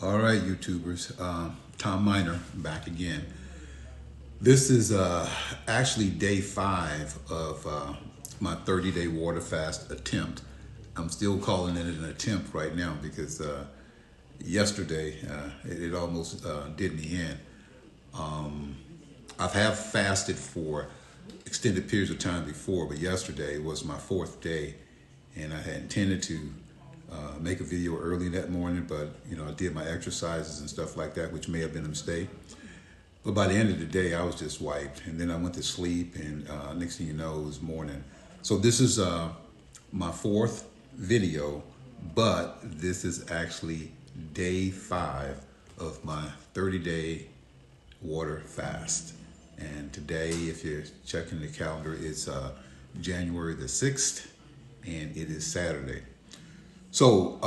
All right, YouTubers. Tom Miner back again. This is actually day 5 of my 30-day water fast attempt. I'm still calling it an attempt right now because yesterday it almost did me in. I've have fasted for extended periods of time before, but yesterday was my 4th day, and I had intended to make a video early that morning, but I did my exercises and stuff like that, which may have been a mistake. But by the end of the day, I was just wiped, and then I went to sleep, and next thing you know, it was morning. So this is my 4th video, but this is actually day 5 of my 30-day water fast. And today, if you're checking the calendar, it's January the 6th, and it is Saturday. So,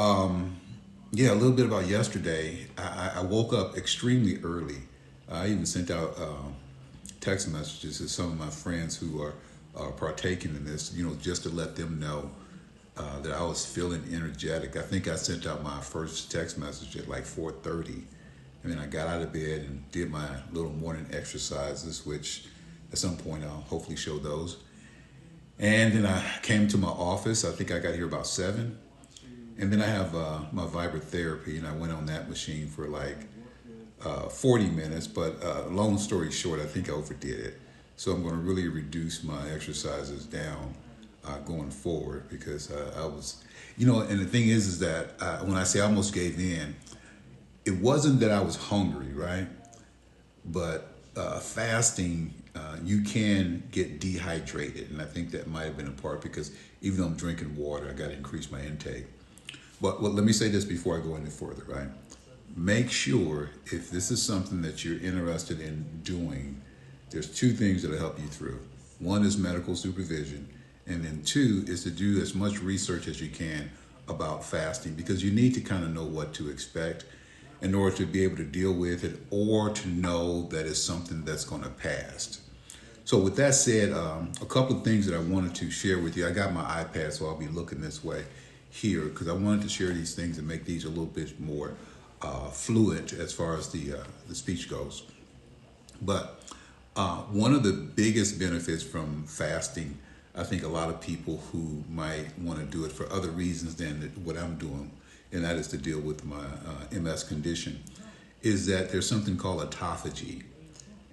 yeah, a little bit about yesterday. I woke up extremely early. I even sent out text messages to some of my friends who are partaking in this, just to let them know that I was feeling energetic. I think I sent out my first text message at like 4:30. And then I got out of bed and did my little morning exercises, which at some point I'll hopefully show those. And then I came to my office. I think I got here about 7. And then I have my vibrotherapy, and I went on that machine for like 40 minutes. But long story short, I think I overdid it. So I'm going to really reduce my exercises down going forward because I was, and the thing is that when I say I almost gave in, it wasn't that I was hungry, right? But fasting, you can get dehydrated. And I think that might have been a part because even though I'm drinking water, I got to increase my intake. But let me say this before I go any further, right? Make sure if this is something that you're interested in doing, there's 2 things that'll help you through. One is medical supervision, and then 2 is to do as much research as you can about fasting because you need to kind of know what to expect in order to be able to deal with it or to know that it's something that's going to pass. So with that said, a couple of things that I wanted to share with you. I got my iPad, so I'll be looking this way here because I wanted to share these things and make these a little bit more fluent as far as the speech goes. But one of the biggest benefits from fasting, I think a lot of people who might want to do it for other reasons than what I'm doing, and that is to deal with my MS condition, is that there's something called autophagy.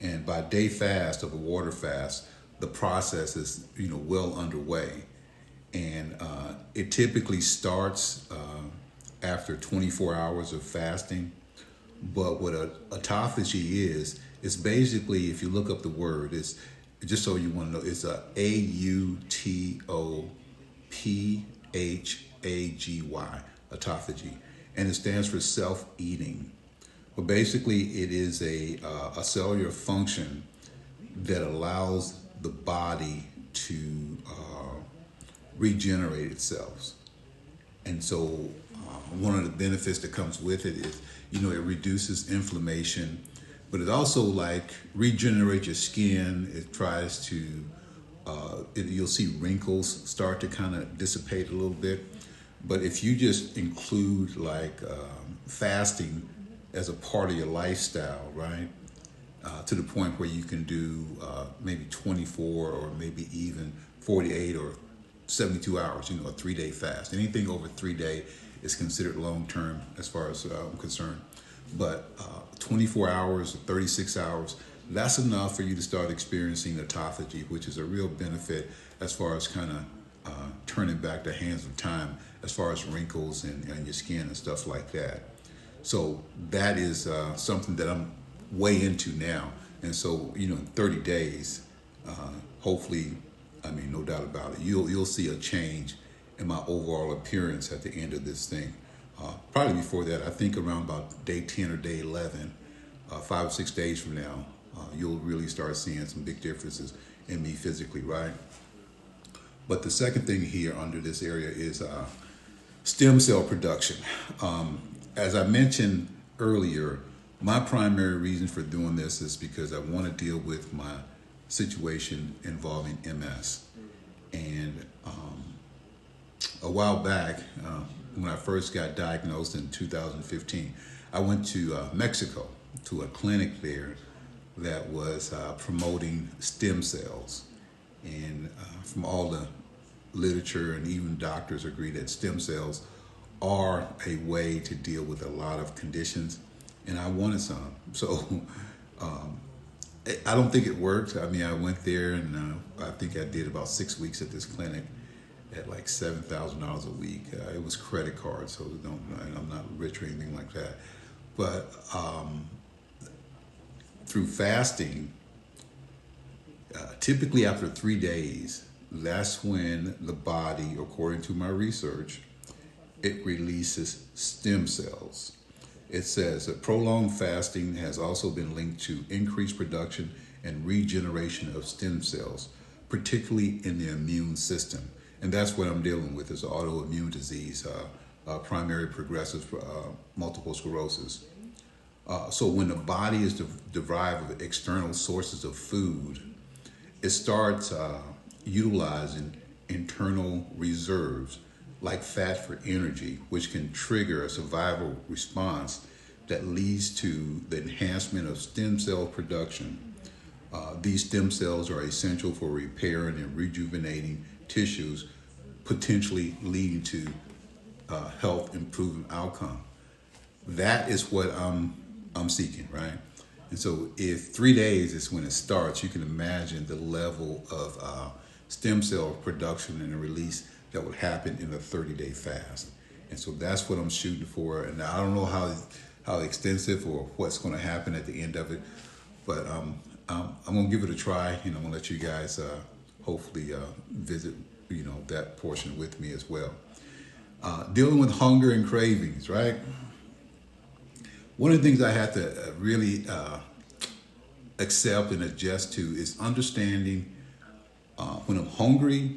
And by day fast of a water fast, the process is well underway. And it typically starts after 24 hours of fasting. But what autophagy is, it's basically, if you look up the word, it's just so you want to know, it's AUTOPHAGY, autophagy, and it stands for self-eating. But basically, it is a cellular function that allows the body to regenerate itself. And so one of the benefits that comes with it is, it reduces inflammation, but it also like regenerates your skin. It tries to, you'll see wrinkles start to kind of dissipate a little bit. But if you just include like fasting as a part of your lifestyle, right? To the point where you can do maybe 24 or maybe even 48 or 72 hours, a 3-day fast. Anything over 3 days is considered long-term as far as I'm concerned. But 24 hours, 36 hours, that's enough for you to start experiencing autophagy, which is a real benefit as far as kind of turning back the hands of time as far as wrinkles and your skin and stuff like that. So that is something that I'm way into now. And so, in 30 days, hopefully, no doubt about it, you'll see a change in my overall appearance at the end of this thing. Probably before that, I think around about day 10 or day 11, 5 or 6 days from now, you'll really start seeing some big differences in me physically, right? But the second thing here under this area is stem cell production. As I mentioned earlier, my primary reason for doing this is because I want to deal with my situation involving MS. And a while back, when I first got diagnosed in 2015. I went to Mexico to a clinic there that was promoting stem cells. And from all the literature and even doctors agree that stem cells are a way to deal with a lot of conditions. And I wanted some. So I don't think it worked. I mean, I went there and I think I did about 6 weeks at this clinic at like $7,000 a week. It was credit card, so I'm not rich or anything like that. But through fasting, typically after 3 days, that's when the body, according to my research, it releases stem cells. It says that prolonged fasting has also been linked to increased production and regeneration of stem cells, particularly in the immune system. And that's what I'm dealing with is autoimmune disease, primary progressive multiple sclerosis. So when the body is derived of external sources of food, it starts utilizing internal reserves like fat for energy, which can trigger a survival response that leads to the enhancement of stem cell production. These stem cells are essential for repairing and rejuvenating tissues, potentially leading to health improving outcome. That is what I'm seeking, right? And so if 3 days is when it starts, you can imagine the level of stem cell production and release that would happen in a 30-day fast. And so that's what I'm shooting for. And I don't know how extensive or what's going to happen at the end of it, but I'm going to give it a try, and I'm going to let you guys hopefully visit, that portion with me as well. Dealing with hunger and cravings, right? One of the things I have to really accept and adjust to is understanding when I'm hungry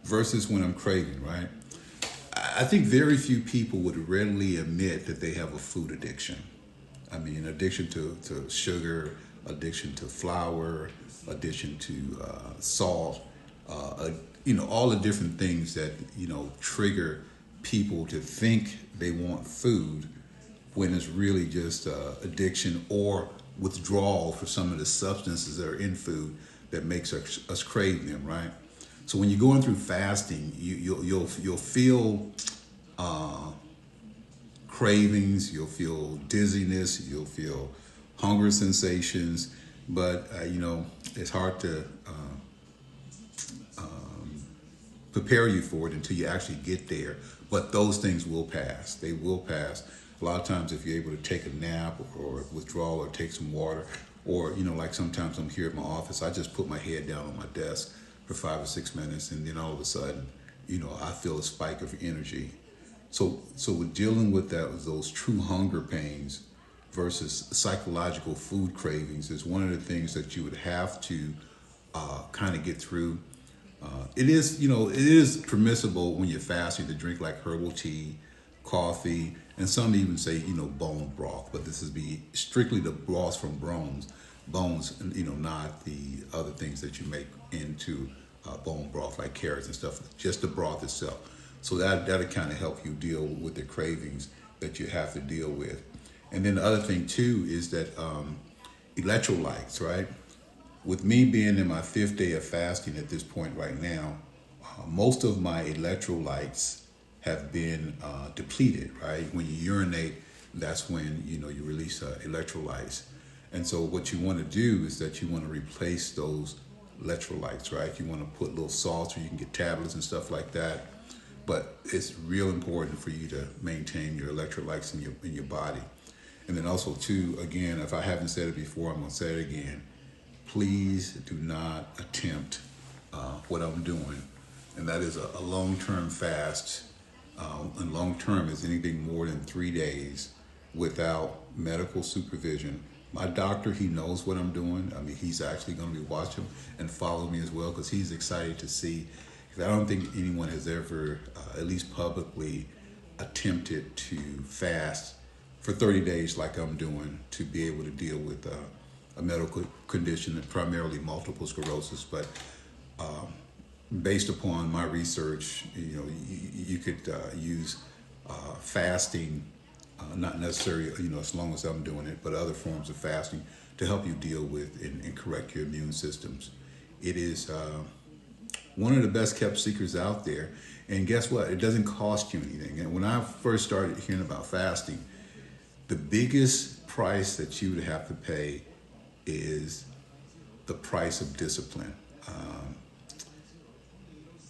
versus when I'm craving, right? I think very few people would readily admit that they have a food addiction. I mean, addiction to sugar, addiction to flour, addiction to salt, all the different things that, trigger people to think they want food when it's really just addiction or withdrawal for some of the substances that are in food that makes us crave them, right? So when you're going through fasting, you'll feel cravings, you'll feel dizziness, you'll feel hunger sensations, but it's hard to prepare you for it until you actually get there. But those things will pass. They will pass. A lot of times, if you're able to take a nap or withdrawal or take some water, or like sometimes I'm here at my office, I just put my head down on my desk for 5 or 6 minutes, and then all of a sudden, I feel a spike of energy. So with dealing with those true hunger pains versus psychological food cravings is one of the things that you would have to kind of get through. It is permissible when you're fasting to drink like herbal tea, coffee, and some even say, bone broth, but this is strictly the broth from bones, not the other things that you make into bone broth like carrots and stuff, just the broth itself. So that'll kind of help you deal with the cravings that you have to deal with. And then the other thing too is that electrolytes, right? With me being in my 5th day of fasting at this point right now, most of my electrolytes have been depleted, right? When you urinate, that's when, you release electrolytes. And so what you want to do is that you want to replace those electrolytes, right? You want to put little salts, or you can get tablets and stuff like that. But it's real important for you to maintain your electrolytes in your body. And then also too, again, if I haven't said it before, I'm going to say it again. Please do not attempt what I'm doing. And that is a long-term fast. And long-term is anything more than 3 days without medical supervision. My doctor, he knows what I'm doing. I mean, he's actually going to be watching and follow me as well because he's excited to see. Because I don't think anyone has ever, at least publicly, attempted to fast for 30 days like I'm doing to be able to deal with a medical condition, primarily multiple sclerosis. But based upon my research, you could use fasting, not necessarily, as long as I'm doing it, but other forms of fasting to help you deal with and correct your immune systems. It is one of the best kept secrets out there. And guess what? It doesn't cost you anything. And when I first started hearing about fasting, the biggest price that you would have to pay is the price of discipline.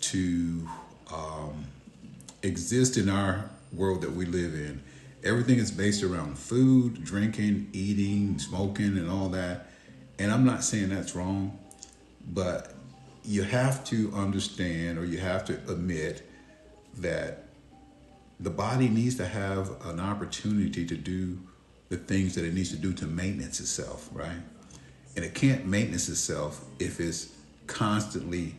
To exist in our world that we live in, everything is based around food, drinking, eating, smoking, and all that. And I'm not saying that's wrong, but you have to understand, or you have to admit that the body needs to have an opportunity to do the things that it needs to do to maintenance itself, right? And it can't maintenance itself if it's constantly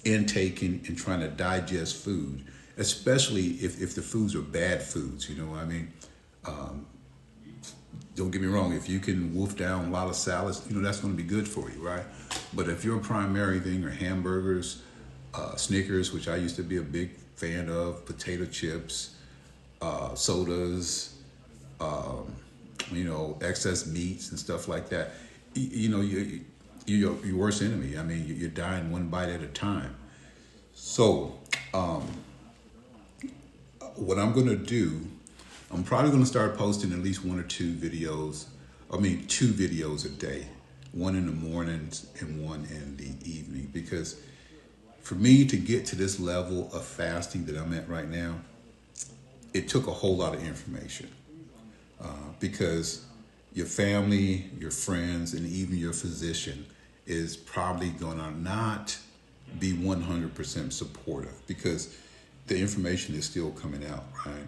intaking and trying to digest food, especially if the foods are bad foods, you know what I mean? Don't get me wrong, if you can wolf down a lot of salads, that's going to be good for you, right? But if your primary thing are hamburgers, Snickers, which I used to be a big fan of, potato chips, sodas, excess meats and stuff like that, you're your worst enemy. I mean, you're dying one bite at a time. So, what I'm going to do, I'm probably going to start posting at least one or two videos. Two videos a day, one in the mornings and one in the evening. Because for me to get to this level of fasting that I'm at right now, it took a whole lot of information. Because your family, your friends, and even your physician is probably going to not be 100% supportive because the information is still coming out, right?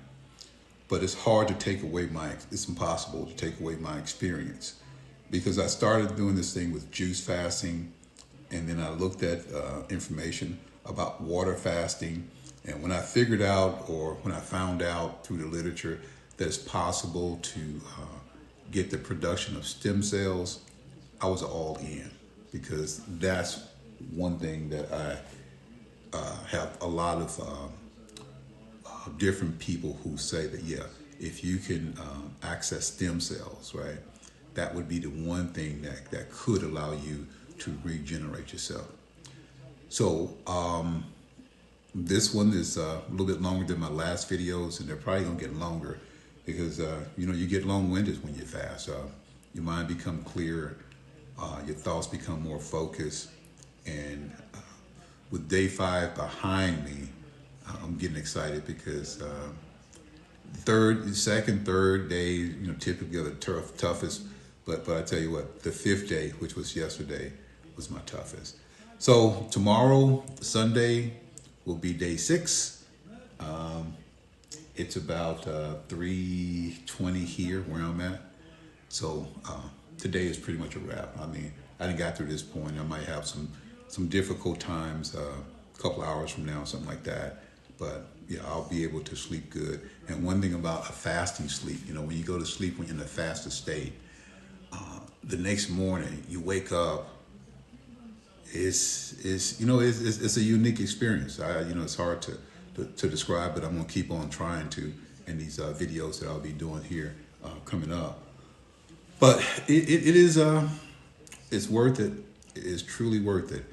But it's hard to take away it's impossible to take away my experience, because I started doing this thing with juice fasting, and then I looked at information about water fasting. And when I figured out, or when I found out through the literature that it's possible to get the production of stem cells, I was all in, because that's one thing that I have a lot of different people who say that, yeah, if you can access stem cells, right, that would be the one thing that could allow you to regenerate yourself. So this one is a little bit longer than my last videos, and they're probably gonna get longer because you get long-winded when you fast. Your mind become clearer, your thoughts become more focused, and with day 5 behind me, I'm getting excited because second, third day, typically are the toughest. But I tell you what, the 5th day, which was yesterday, was my toughest. So tomorrow, Sunday, will be day 6. It's about 3:20 here where I'm at. So today is pretty much a wrap. I mean, I didn't got through this point. I might have some difficult times a couple hours from now, something like that. But yeah, I'll be able to sleep good. And one thing about a fasting sleep, when you go to sleep when you're in a fasted state, the next morning you wake up, it's a unique experience. It's hard to describe, but I'm gonna keep on trying to in these videos that I'll be doing here coming up. But it is it's worth it. It is truly worth it.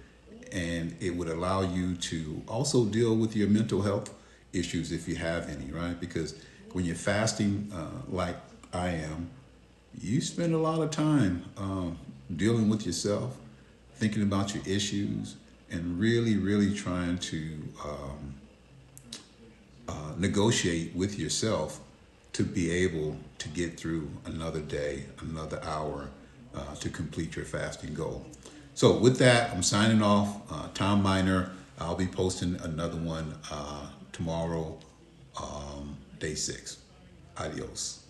And it would allow you to also deal with your mental health issues if you have any, right? Because when you're fasting, like I am, you spend a lot of time dealing with yourself, thinking about your issues, and really, really trying to negotiate with yourself to be able to get through another day, another hour, to complete your fasting goal. So with that, I'm signing off. Tom Miner. I'll be posting another one tomorrow, day 6. Adios.